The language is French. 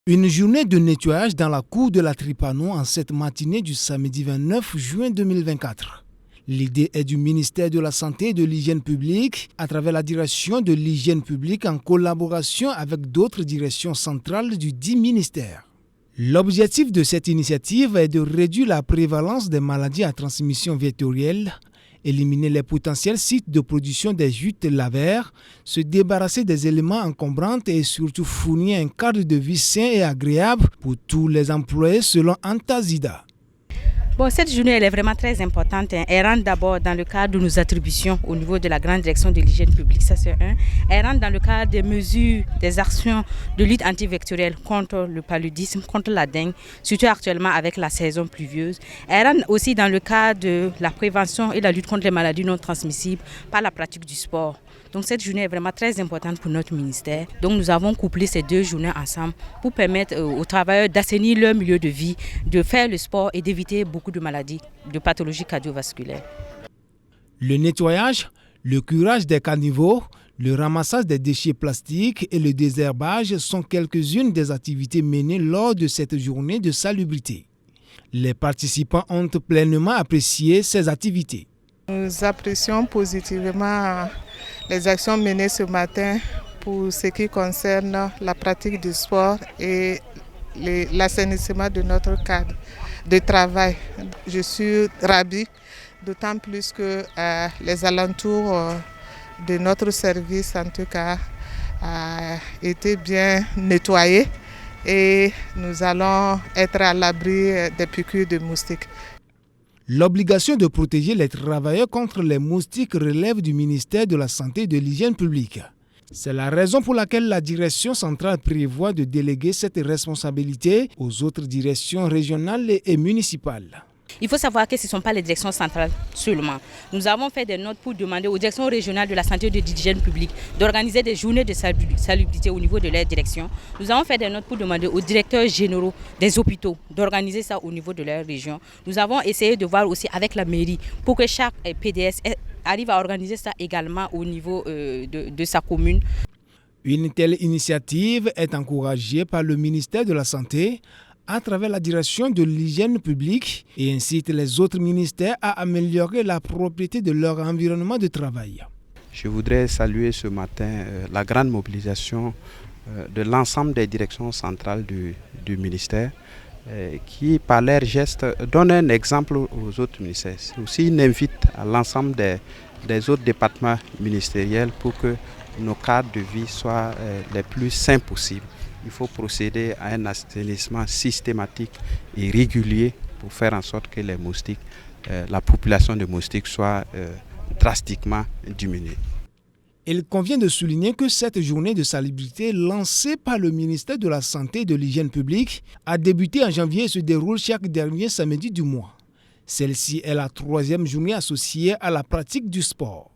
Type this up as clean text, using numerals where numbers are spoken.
Une journée de nettoyage dans la cour de la Tripano en cette matinée du samedi 29 juin 2024. L'idée est du ministère de la Santé et de l'Hygiène publique à travers la direction de l'Hygiène publique en collaboration avec d'autres directions centrales du dit ministère. L'objectif de cette initiative est de réduire la prévalence des maladies à transmission vectorielle, éliminer les potentiels sites de production des gîtes lavaires, se débarrasser des éléments encombrants et surtout fournir un cadre de vie sain et agréable pour tous les employés selon Antazida. Cette journée elle est vraiment très importante. Elle rentre d'abord dans le cadre de nos attributions au niveau de la grande direction de l'hygiène publique, ça c'est un. Elle rentre dans le cadre des mesures, des actions de lutte antivectorielle contre le paludisme, contre la dengue, surtout actuellement avec la saison pluvieuse. Elle rentre aussi dans le cadre de la prévention et la lutte contre les maladies non transmissibles par la pratique du sport. Donc cette journée est vraiment très importante pour notre ministère. Donc nous avons couplé ces deux journées ensemble pour permettre aux travailleurs d'assainir leur milieu de vie, de faire le sport et d'éviter beaucoup de maladies, de pathologies cardiovasculaires. Le nettoyage, le curage des caniveaux, le ramassage des déchets plastiques et le désherbage sont quelques-unes des activités menées lors de cette journée de salubrité. Les participants ont pleinement apprécié ces activités. Nous apprécions positivement les actions menées ce matin pour ce qui concerne la pratique du sport et l'assainissement de notre cadre de travail. Je suis ravie, d'autant plus que les alentours de notre service, en tout cas, étaient bien nettoyés et nous allons être à l'abri des piqûres de moustiques. L'obligation de protéger les travailleurs contre les moustiques relève du ministère de la Santé et de l'Hygiène publique. C'est la raison pour laquelle la direction centrale prévoit de déléguer cette responsabilité aux autres directions régionales et municipales. Il faut savoir que ce ne sont pas les directions centrales seulement. Nous avons fait des notes pour demander aux directions régionales de la santé et de l'hygiène publique d'organiser des journées de salubrité au niveau de leur direction. Nous avons fait des notes pour demander aux directeurs généraux des hôpitaux d'organiser ça au niveau de leur région. Nous avons essayé de voir aussi avec la mairie pour que chaque PDS arrive à organiser ça également au niveau de sa commune. Une telle initiative est encouragée par le ministère de la Santé à travers la direction de l'hygiène publique et incite les autres ministères à améliorer la propriété de leur environnement de travail. Je voudrais saluer ce matin la grande mobilisation de l'ensemble des directions centrales du ministère qui, par leurs gestes, donnent un exemple aux autres ministères. C'est aussi une invite à l'ensemble des autres départements ministériels pour que nos cadres de vie soient les plus sains possibles. Il faut procéder à un assainissement systématique et régulier pour faire en sorte que les moustiques, la population de moustiques soit drastiquement diminuée. Il convient de souligner que cette journée de salubrité lancée par le ministère de la Santé et de l'Hygiène publique a débuté en janvier et se déroule chaque dernier samedi du mois. Celle-ci est la 3e journée associée à la pratique du sport.